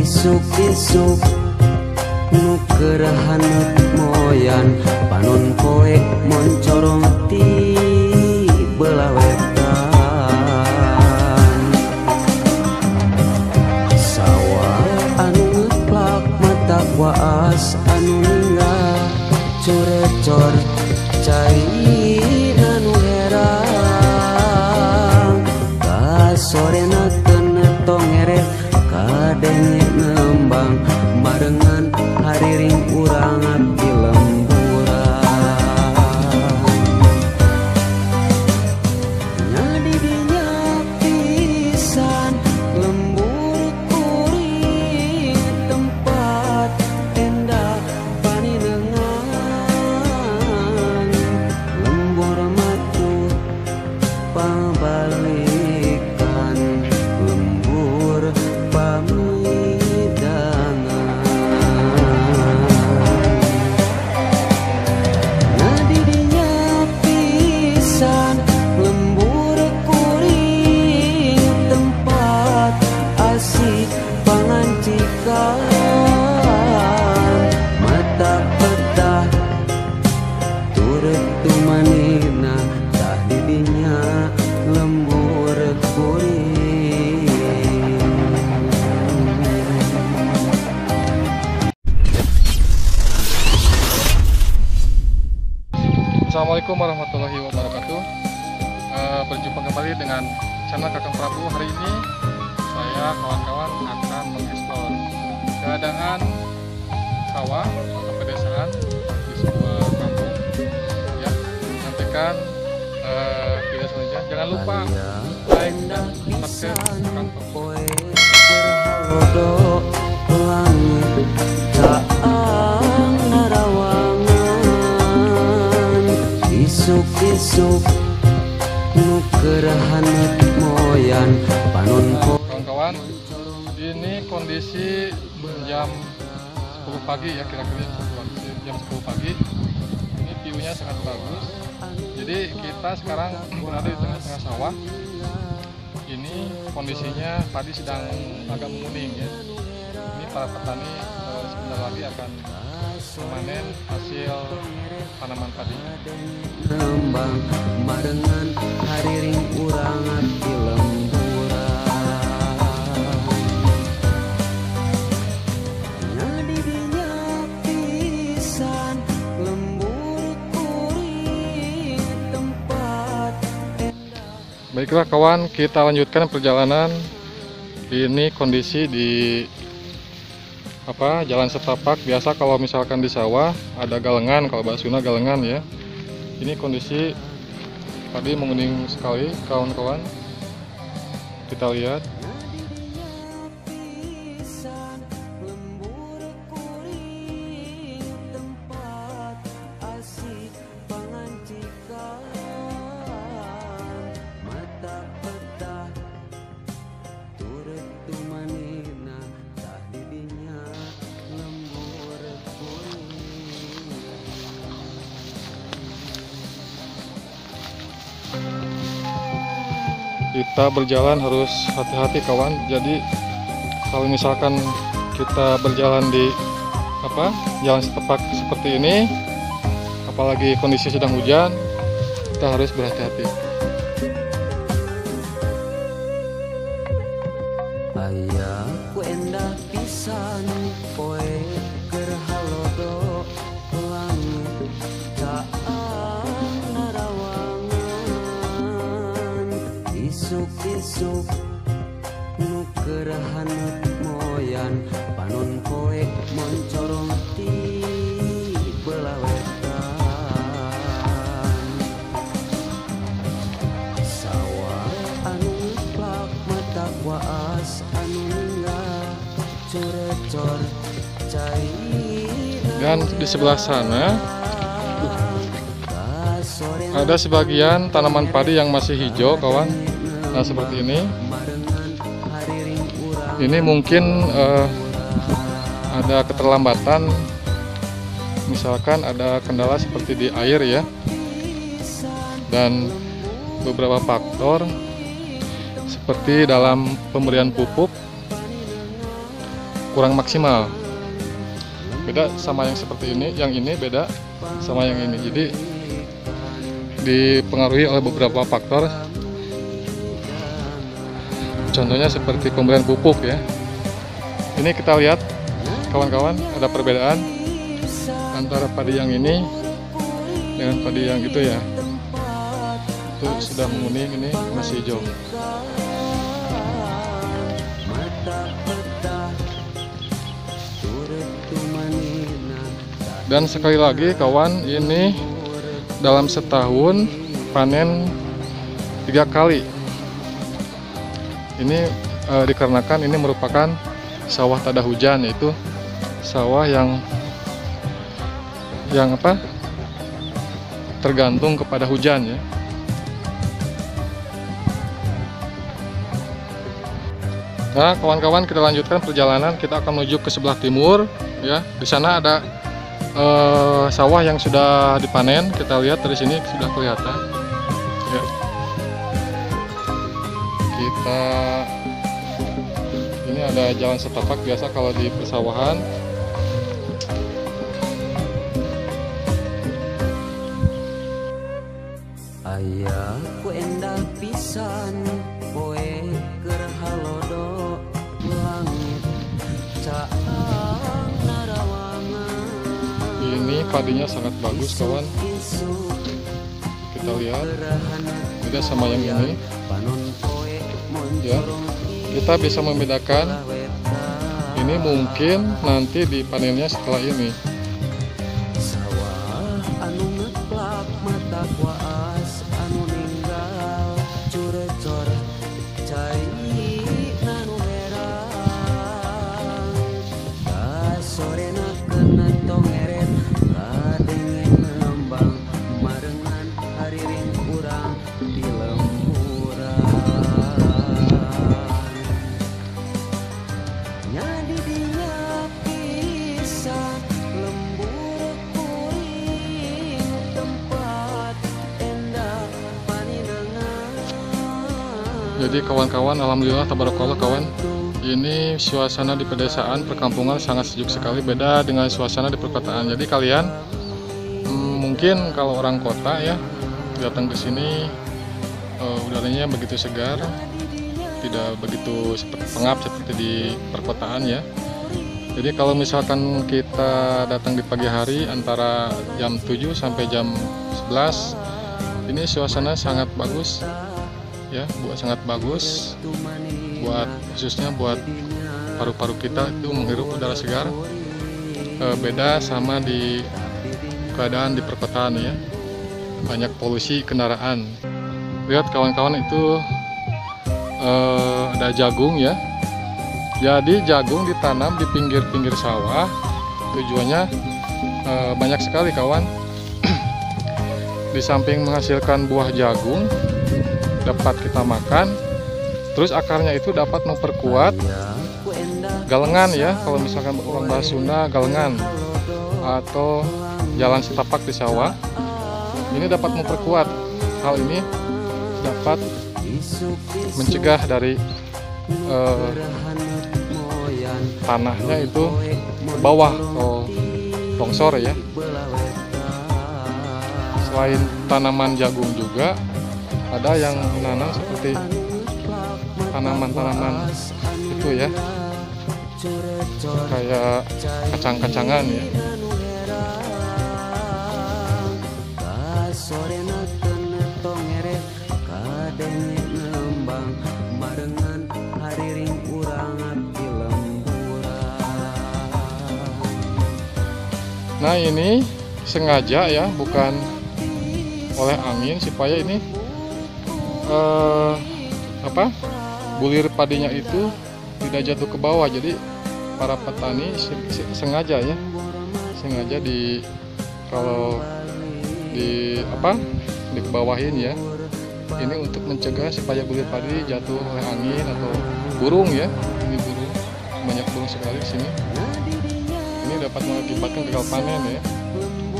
isuk-isuk nu kerahanut moyan panon koe moncorong ti belah wetan sawah anu ngeplak mata waas anu ninggal corecor cai anu herang kasorena tenetong eret kadenge nembang marengan hariring urang abdi lemburan nyadi dinya pisan lembur kuring tempat endah paninengan lembur matu pabalikan lembur pamidangan nadi dinya pisan lembur kuring tempat asik pangancikan mata petah turut tumanina tah didinya lembur kuring. Assalamualaikum warahmatullahi wabarakatuh. Berjumpa kembali dengan channel Kakang Prabu. Hari ini saya kawan-kawan akan mengeksplor keadaan sawah atau pedesaan di sebuah kampung. Ya, nantikan video selanjutnya. Jangan lupa like dan subscribe kantong. Berhalodo langit caang narawangan isuk-isuk nu kerahanut moyan panon Kawan-kawan, ini kondisi jam 10 pagi ya, kira-kira jam 10 pagi. Ini view-nya sangat bagus. Jadi kita sekarang berada di tengah-tengah sawah. Ini kondisinya padi sedang agak menguning ya. Ini para petani sebentar lagi akan memanen hasil tanaman padi. nembang marengan hariring urang abdi lemburan nyadi dinya pisan lembur kuring tempat Baiklah kawan, kita lanjutkan perjalanan. Ini kondisi di jalan setapak. Biasa kalau misalkan di sawah ada galengan, kalau bahasa Sunda galengan ya. Ini kondisi padi menguning sekali kawan-kawan. Kita lihat. Kita berjalan harus hati-hati kawan. Jadi kalau misalkan kita berjalan di jalan setapak seperti ini, apalagi kondisi sedang hujan, kita harus berhati-hati. aya ku endah pisan poe keur halodo langit caang narawangan isuk-isuk nu kerahanut moyan panon koe moncorong ti belah wetan sawah anu ngeplak mata waas anu ninggal corecor cai Dan di sebelah sana ada sebagian tanaman padi yang masih hijau kawan. Nah seperti ini. Ini mungkin ada keterlambatan, misalkan ada kendala seperti di air ya, dan beberapa faktor seperti dalam pemberian pupuk kurang maksimal. Beda sama yang seperti ini, yang ini beda sama yang ini. Jadi dipengaruhi oleh beberapa faktor. Contohnya seperti pemberian pupuk ya. Ini kita lihat kawan-kawan, ada perbedaan antara padi yang ini dengan padi yang itu ya. Itu sudah menguning, ini masih hijau. Dan sekali lagi kawan, ini dalam setahun panen 3 kali. Ini dikarenakan ini merupakan sawah tada hujan, yaitu sawah yang apa? Tergantung kepada hujan ya. Nah, kawan-kawan, kita lanjutkan perjalanan. Kita akan menuju ke sebelah timur ya. Di sana ada sawah yang sudah dipanen. Kita lihat dari sini sudah kelihatan ya. Ini ada jalan setapak biasa kalau di persawahan. Ayah ku endah pisan poe keur halodo langit caang narawangan. Ini padinya sangat bagus kawan. Kita lihat beda sama yang ini ya. Kita bisa membedakan ini mungkin nanti dipanennya setelah ini. Sawah anu ngeplak mata kuas anu ninggal curecor cai nanu herang kasorena kena tongeret kadengen ngembang marengan hariring urang di lemburan nyadi dinya pisan lembur kuring tempat endah paninengan. Jadi kawan-kawan, alhamdulillah tabarakallah kawan, ini suasana di pedesaan perkampungan sangat sejuk sekali, beda dengan suasana di perkotaan. Jadi kalian mungkin kalau orang kota ya datang ke sini udaranya begitu segar, tidak begitu pengap seperti di perkotaan ya. Jadi kalau misalkan kita datang di pagi hari antara jam 7 sampai jam 11, ini suasana sangat bagus ya, sangat bagus buat khususnya buat paru-paru kita itu menghirup udara segar. Beda sama di keadaan di perkotaan ya, banyak polusi kendaraan. Lihat kawan-kawan, itu ada jagung ya. Jadi jagung ditanam di pinggir-pinggir sawah. Tujuannya banyak sekali kawan. Di samping menghasilkan buah jagung dapat kita makan, terus akarnya itu dapat memperkuat galengan ya. Kalau misalkan orang bahasa Sunda, galengan atau jalan setapak di sawah, ini dapat memperkuat. Hal ini dapat mencegah dari tanahnya itu ke bawah atau longsor ya. Selain tanaman jagung juga ada yang menanam seperti tanaman-tanaman itu ya, kayak kacang-kacangan ya. Nah ini sengaja ya, bukan oleh angin, supaya ini bulir padinya itu tidak jatuh ke bawah. Jadi para petani sengaja ya, sengaja kalau dikebawahin ya. Ini untuk mencegah supaya bulir padi jatuh oleh angin atau burung ya. Ini burung, banyak burung sekali di sini. Ini dapat mengakibatkan gagal panen ya.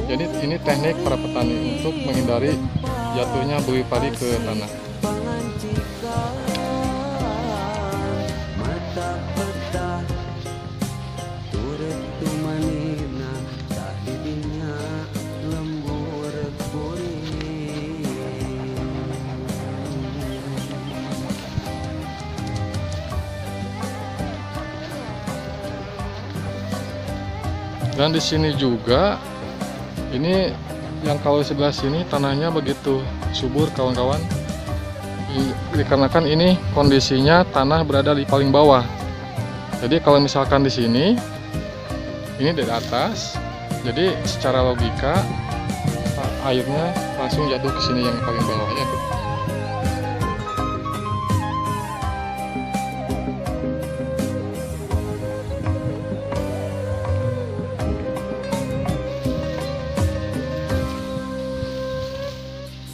Jadi ini teknik para petani untuk menghindari jatuhnya bulir padi ke tanah. Dan di sini juga, ini yang kalau sebelah sini tanahnya begitu subur kawan-kawan. Dikarenakan ini kondisinya tanah berada di paling bawah. Jadi kalau misalkan di sini, ini dari atas, jadi secara logika airnya langsung jatuh ke sini yang paling bawah ya.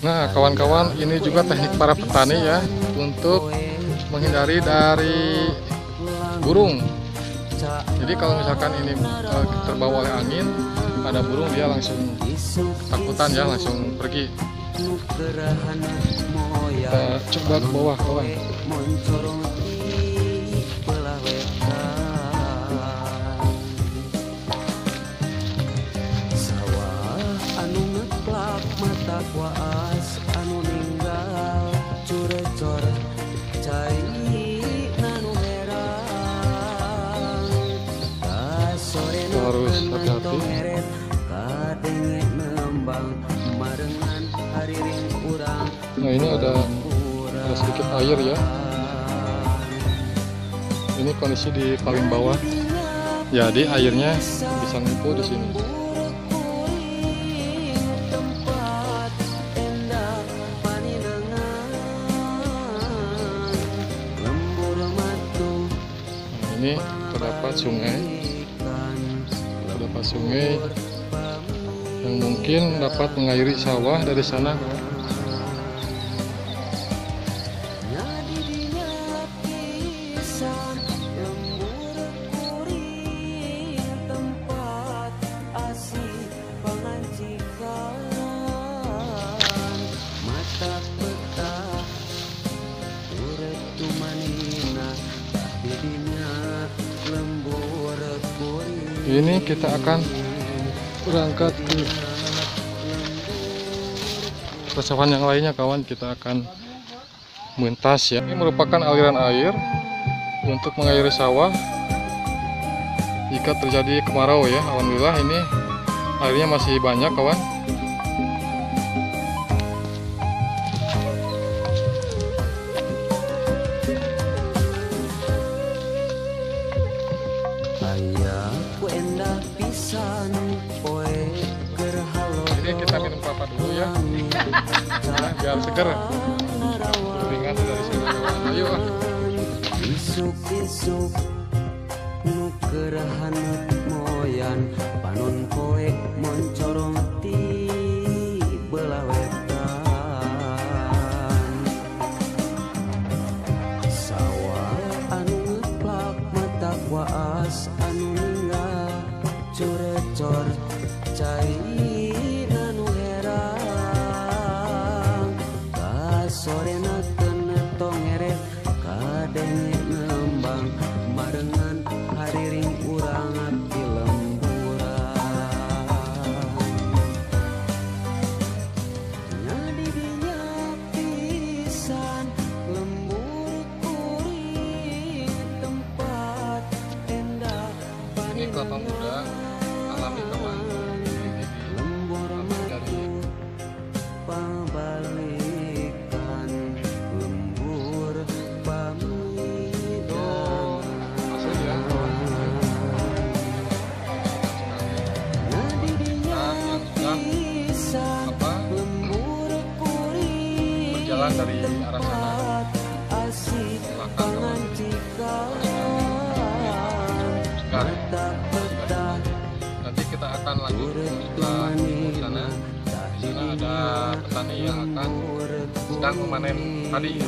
Nah kawan-kawan, ini juga teknik para petani ya untuk menghindari dari burung. Jadi kalau misalkan ini terbawa oleh angin, ada burung, dia langsung ketakutan ya, langsung pergi. Kita coba ke bawah kawan. Kuas anu ninggal curecor cai nanu herang kasore Harus hati-hati. kadenge nembang marengan hariring urang. Nah ini ada sedikit air ya. Ini kondisi di paling bawah. Jadi airnya bisa ngumpul di sini. Ini terdapat sungai yang mungkin dapat mengairi sawah dari sana. Ini kita akan berangkat ke persawahan yang lainnya kawan. Kita akan mentas ya. Ini merupakan aliran air untuk mengairi sawah jika terjadi kemarau ya. Alhamdulillah ini airnya masih banyak kawan. Ini kita minum kelapa dulu ya, biar seger. Ringan dari sini. Ayo ah. Isuk-isuk nukerahan moyan panon koe moncorong ti belah wetan. Sawah anu ngeplak mata kuas anu ninggal curecor cai nanu herang kasorena kenetong eret kadenge nembang marengan hariring urang abdi lemburan. Nyadi dinya pisan lembur kuring tempat endah Ini kelapa muda alami kawan. lembur matu pabalikan lembur pamidon. Masuk ya. Nadi dinya Yang sudah pisan apa lembur kuring berjalan dari arah sana. asih Silakan kawan. pangancikan Sekarang. petah-petah Nanti kita akan lanjut ke sebelah sana. Di sana ada petani yang akan sedang memanen padi.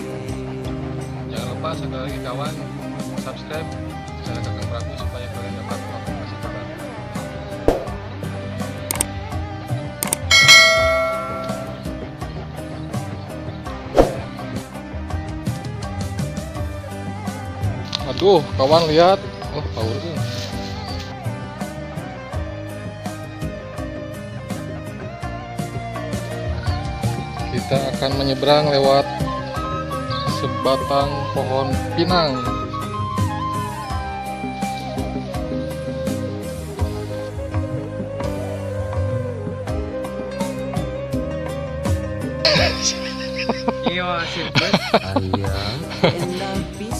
Jangan lupa sekali lagi kawan, subscribe channel Kakang Prabu supaya kalian dapat informasi terbaru. Aduh, kawan lihat, oh power tuh. Kita akan menyeberang lewat sebatang pohon pinang.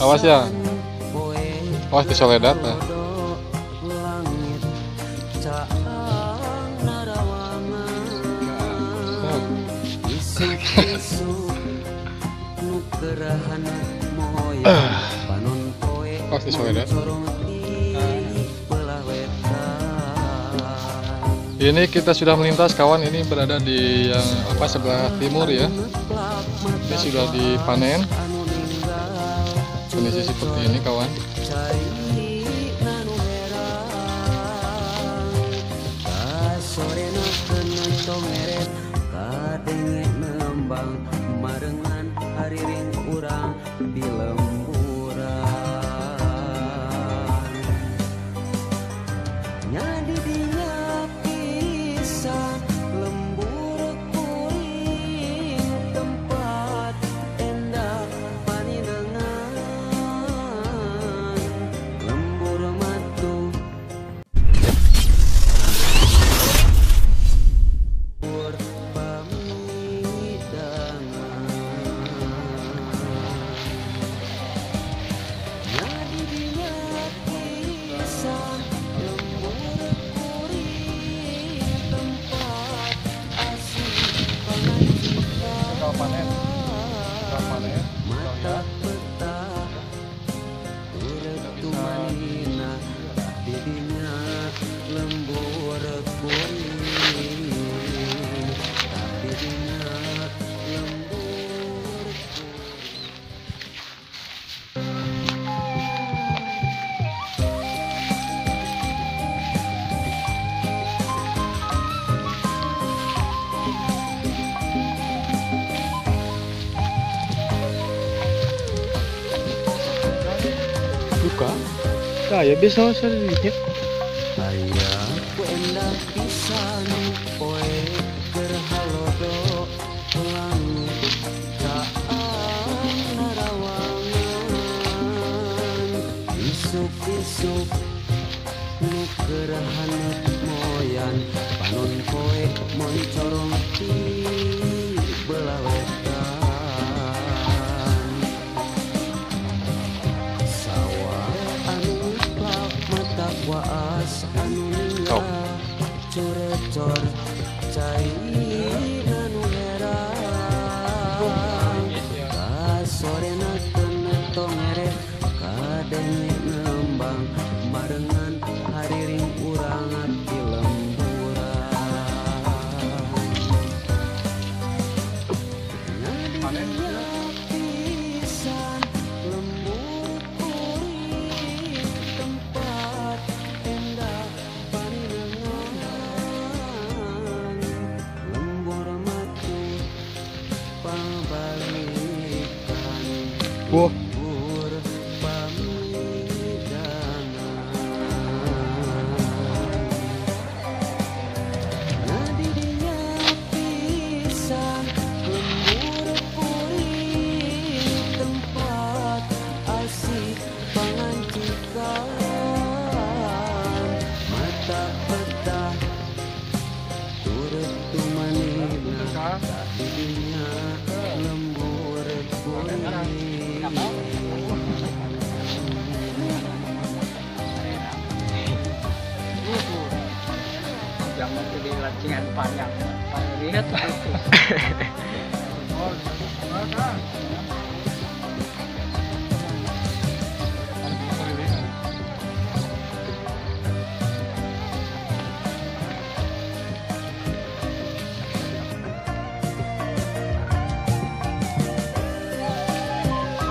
Awas ya. Awas di Soledad lah. Awas di Soledad. Ini kita sudah melintas kawan, ini berada di yang sebelah timur ya. Ini sudah dipanen. Kondisi seperti ini kawan. Buka. Kaya bisa saya dikit. Ayah ku endah pisan poe gerhalodo langit caang narawangan isuk-isuk nu gerahanut moyan panon poe moncorong ti belah wetan sawah anu plak mata waas anu ninggal corecor cai anu herang kasorena tenetong ere kadenge ngembang marengan hadiring urang ati lemburan pisan lembur kuring tempat endah paninengan lembur matu pabalikan Wah, lembur pamidangan nadidinya pisan lembur kuring tempat asik pangancikan mata petah turut tumanina didinya lembur kuring Jangan jadi lancingan panjang. Lihat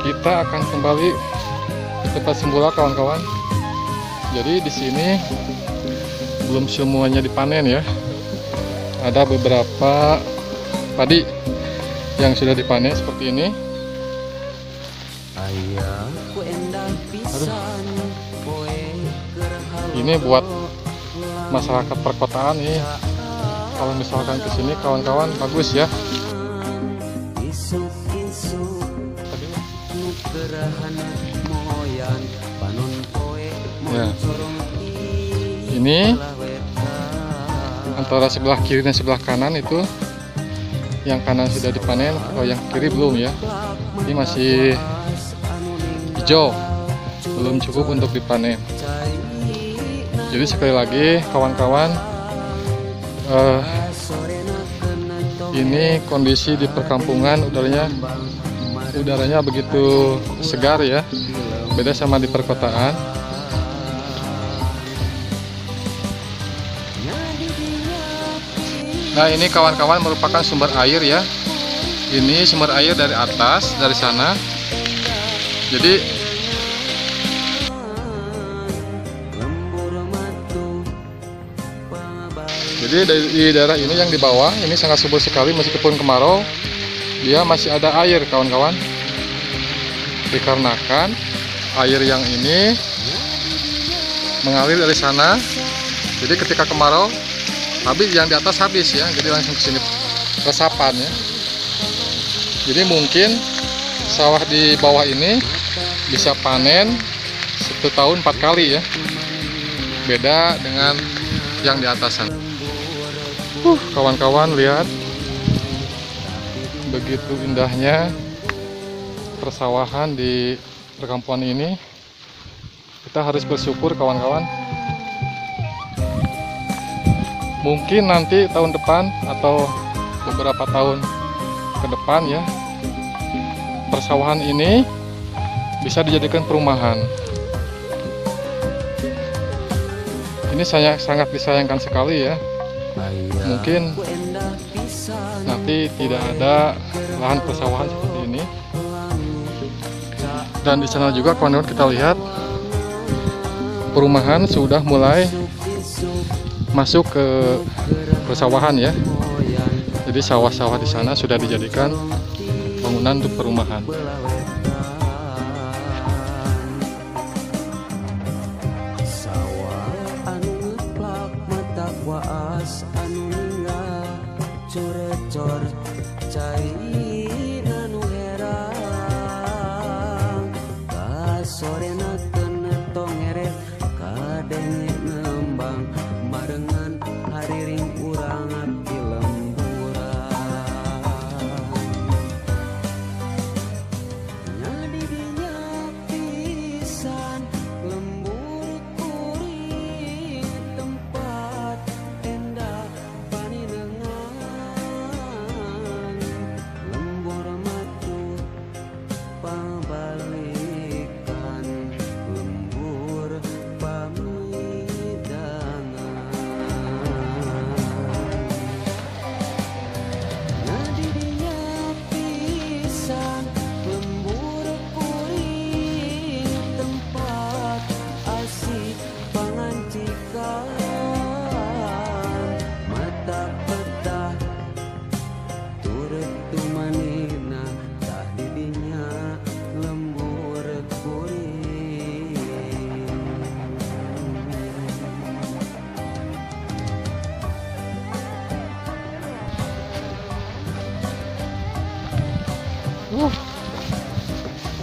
kita akan kembali ke tempat semula kawan-kawan. Jadi di sini belum semuanya dipanen ya. Ada beberapa padi yang sudah dipanen seperti ini. ayah ku endah pisan poe gerhalodo Ini buat masyarakat perkotaan nih. Kalau misalkan ke sini kawan-kawan bagus ya. isuk-isuk nu gerahanut moyan panon poe Ya. moncorong ti Ini belah wetan antara sebelah kiri dan sebelah kanan itu, yang kanan sudah dipanen, kalau yang kiri belum ya. Ini masih hijau, belum cukup untuk dipanen. Jadi sekali lagi kawan-kawan, ini kondisi di perkampungan udaranya begitu segar ya, beda sama di perkotaan. Nah, ini kawan-kawan merupakan sumber air ya. Ini sumber air dari atas, dari sana. Jadi di daerah ini yang di bawah ini sangat subur sekali, meskipun kemarau dia masih ada air kawan-kawan. Dikarenakan air yang ini mengalir dari sana. Jadi ketika kemarau habis, yang di atas habis ya, jadi langsung ke sini resapan ya. Jadi mungkin sawah di bawah ini bisa panen 1 tahun 4 kali ya. Beda dengan yang di atasan. Kawan-kawan lihat, begitu indahnya persawahan di perkampungan ini. Kita harus bersyukur kawan-kawan. Mungkin nanti tahun depan atau beberapa tahun ke depan ya, persawahan ini bisa dijadikan perumahan. Ini sangat disayangkan sekali ya. Mungkin nanti tidak ada lahan persawahan seperti ini. Dan di sana juga kawan-kawan kita lihat perumahan sudah mulai masuk ke persawahan ya. Jadi sawah-sawah di sana sudah dijadikan bangunan untuk perumahan.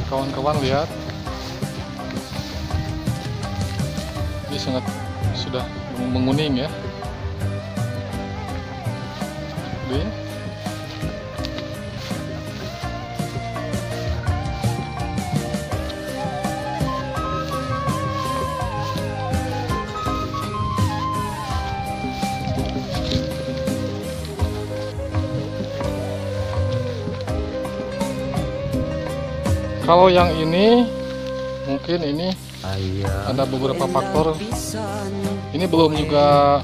Kawan-kawan lihat, ini sudah menguning ya. Ini kalau yang ini mungkin ini ada beberapa faktor. Ini belum juga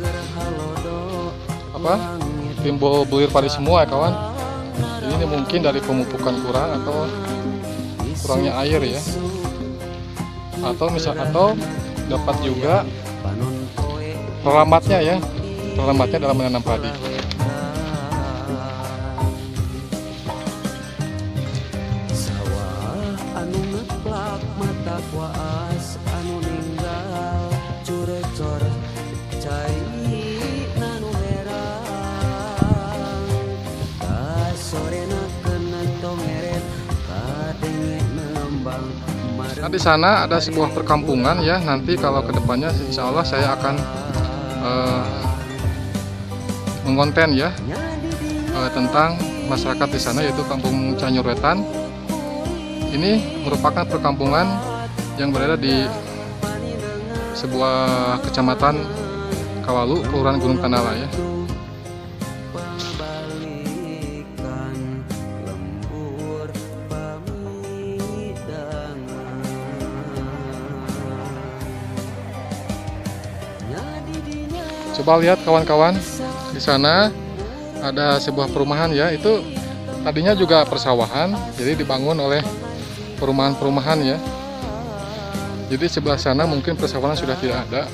timbul bulir padi semua ya kawan. Ini mungkin dari pemupukan kurang atau kurangnya air ya. Atau dapat juga terlambatnya dalam menanam padi. Nah, di sana ada sebuah perkampungan ya. Nanti kalau kedepannya insya Allah saya akan mengonten ya tentang masyarakat di sana, yaitu Kampung Cianjur Wetan. Ini merupakan perkampungan yang berada di sebuah kecamatan Kawalu, Kelurahan Gunung Tandala ya. Coba lihat kawan-kawan, di sana ada sebuah perumahan ya. Itu tadinya juga persawahan, jadi dibangun oleh perumahan-perumahan ya. Jadi sebelah sana mungkin persawahan sudah tidak ada.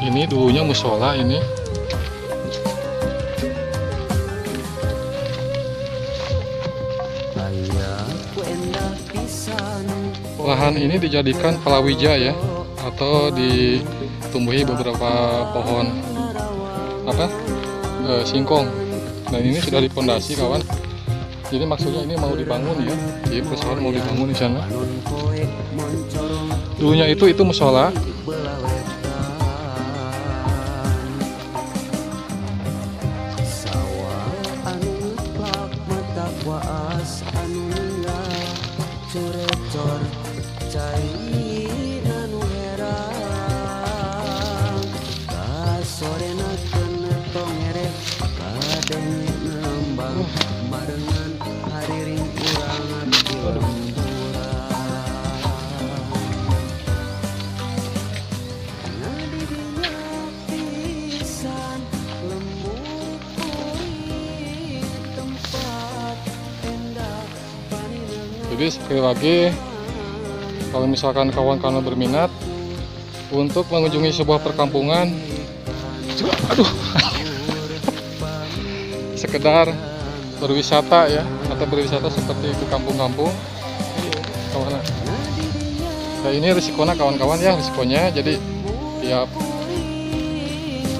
Ini dulunya musola ini. Lahan ini dijadikan palawija ya, atau ditumbuhi beberapa pohon singkong. Dan ini sudah dipondasi kawan. Jadi maksudnya ini mau dibangun ya. Jadi persoalan mau dibangun di sana. Dulunya itu musola. Jadi sekali lagi, kalau misalkan kawan-kawan berminat untuk mengunjungi sebuah perkampungan, sekedar berwisata ya, atau berwisata seperti ke kampung-kampung, nah ini risikonya kawan-kawan ya, risikonya jadi tiap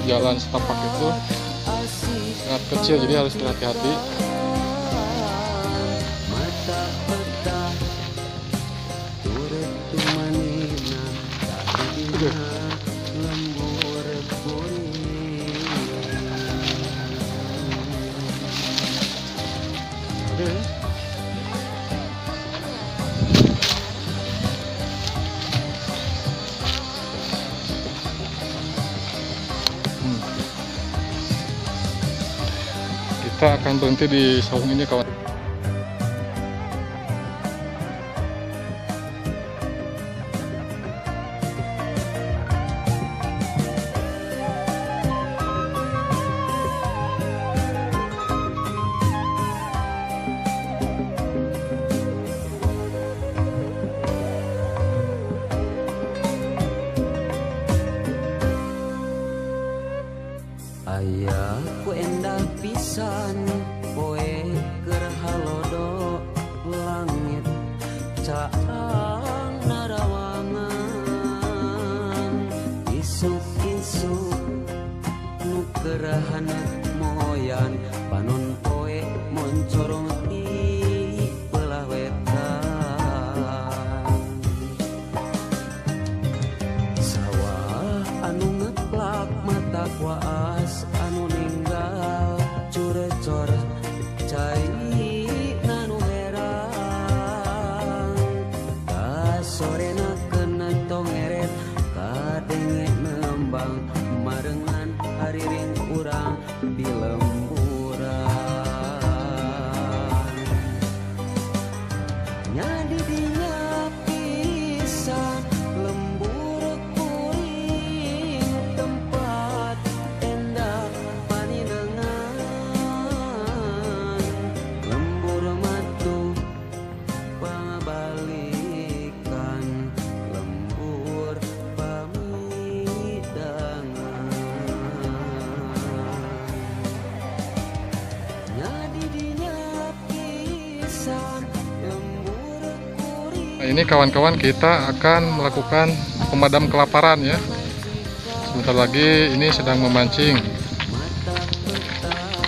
jalan setapak itu sangat kecil, jadi harus berhati-hati. Kita akan berhenti di saung ini kawan. Ayah ku endah pisan poe keur halodo langit caang narawangan isuk-isuk nu kerahan moyan panon poe moncorong di belah wetan sawah anu ngeplak mata kuas anu ninggal curecor cai nanu herang kasorena kena tongeret kadenge nembang marengan hariring urang di lemburan nyadi dinya pisan lembur kuring tempat endah paninengan lembur matu pangabalikan lembur pamidangan nyadi dinya pisan lembur kuring. Nah, ini kawan-kawan kita akan melakukan pemadam kelaparan ya. sebentar lagi ini sedang memancing.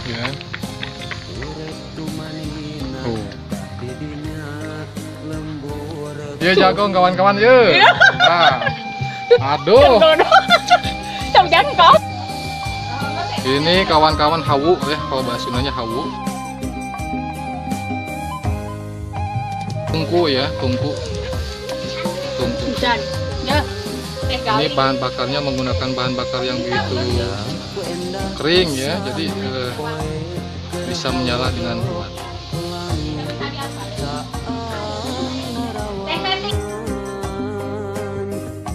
Ya. Tuh. Ya jagung kawan-kawan ya. Nah. Aduh. Ini kawan-kawan hawu ya, kalau bahasa Sundanya hawu. Tungku ya, tungku. Ini bahan bakarnya menggunakan bahan bakar yang begitu kering ya, jadi bisa menyala dengan kuat.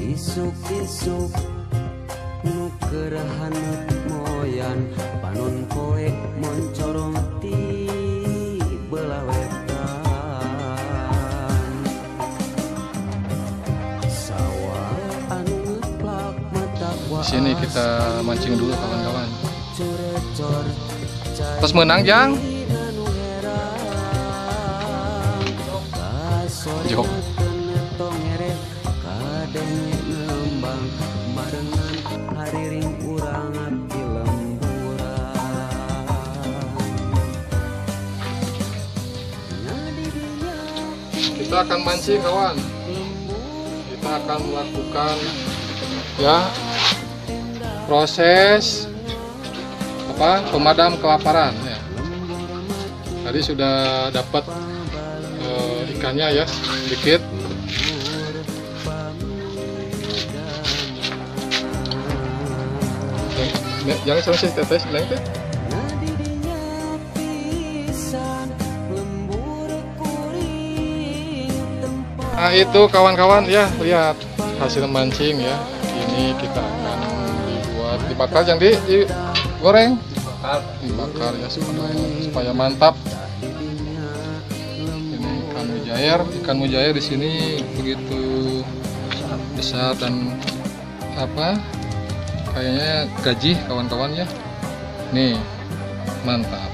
Isuk-isuk nukerahan moyan panon koe moncorong ti belah wetan sawah anu ngeplak mata Di sini kita mancing dulu kawan-kawan. Terus menang Jang. Jok. Kita akan mancing kawan. Kita akan melakukan ya proses pemadam kelaparan ya. Tadi sudah dapat ikannya ya sedikit. Jangan selesai tetes lengket. Nah itu kawan-kawan ya, lihat hasil mancing ya. Ini kita akan dibuat dibakar, yang digoreng, dibakar ya supaya mantap. Ini ikan mujair di sini begitu besar dan kayaknya gaji kawan-kawan ya. Nih mantap.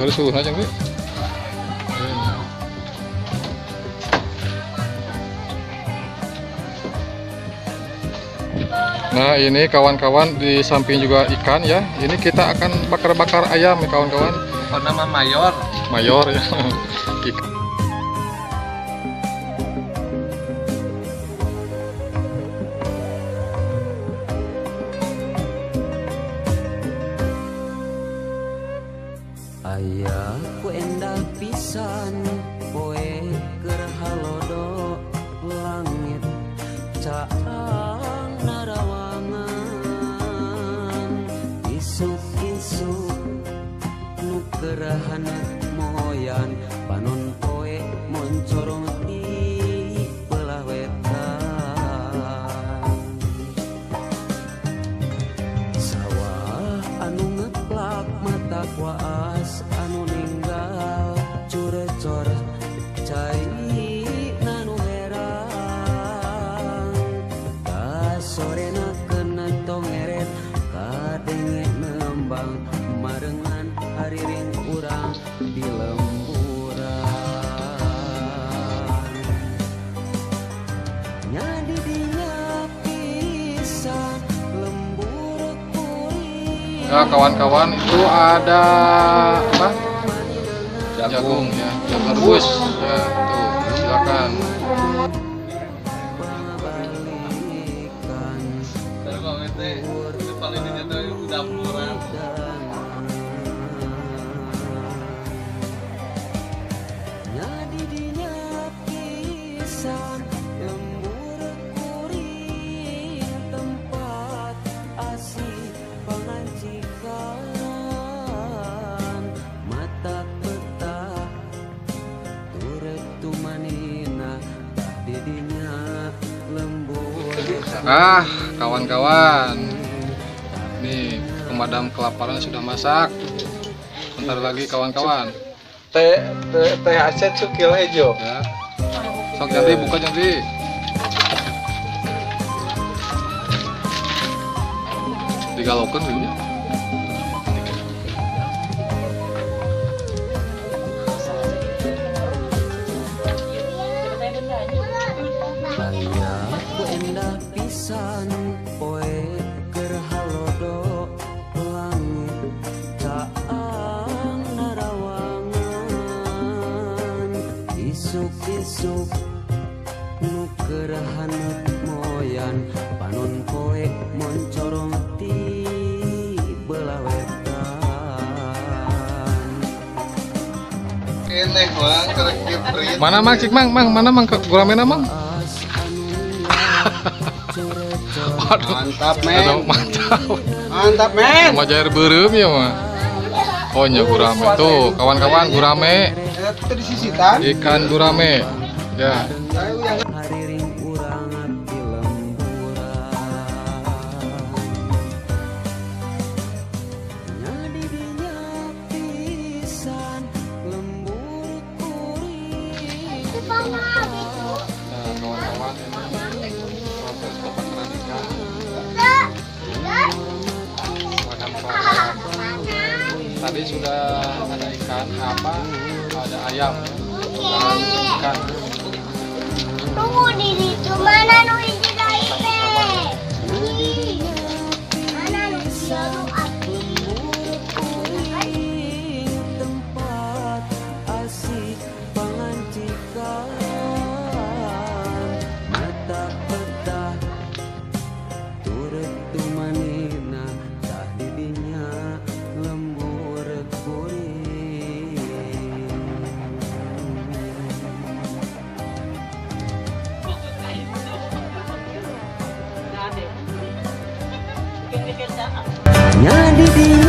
Harus suruh aja nih. Nah ini kawan-kawan di samping juga ikan ya. Ini kita akan bakar-bakar ayam ya kawan-kawan. Oh, nama mayor. Mayor ya. Ikan. Ayah ku endah pisan poe keur halodo langit caang narawangan isuk-isuk nu kerahan moyan panon poe moncorong ti belah wetan sawah anu ngeplak mata kuas anu ninggal curecor cai nanu herang kasorena kena tongeret kadenge nembang marengan hariring urang di lemburan nyadi dinya pisan lembur kuring. Ya kawan-kawan itu ada apa? Jagung ya, jagung rebus ya, tuh silakan. Ah, kawan-kawan, nih pemadam kelaparan sudah masak. Bentar lagi kawan-kawan. Teh aset cukil hejo. Ya. Sok jadi buka jadi. Digalokeun dulunya. pisan poe keur halodo langit caang narawangan isuk-isuk nu keur haneut moyan panon poe moncorong ti belah wetan. Keneh mang kerek kiprit. Mana mang cik mang mana mang guramena mang? Waduh, Mantap aduh, men. mantap. Mantap men. Mau jair beureum ya mah. Oh nya gurame tuh, kawan-kawan gurame, Itu di sisitan. ikan gurame. Ya. Hariring urang abdi lemburan nya di dinya pisan lembur kuring. Nah, kawan-kawan ini proses pembakaran ikan. Tadi sudah ada ikan apa? Ada ayam. Dan ikan. Tunggu di situ mana nu hiji dari teh? Mana nu jalu api? Tempat asik pangancikan mata petah turut tumanina tah didinya lembur kuring. Nya di dinya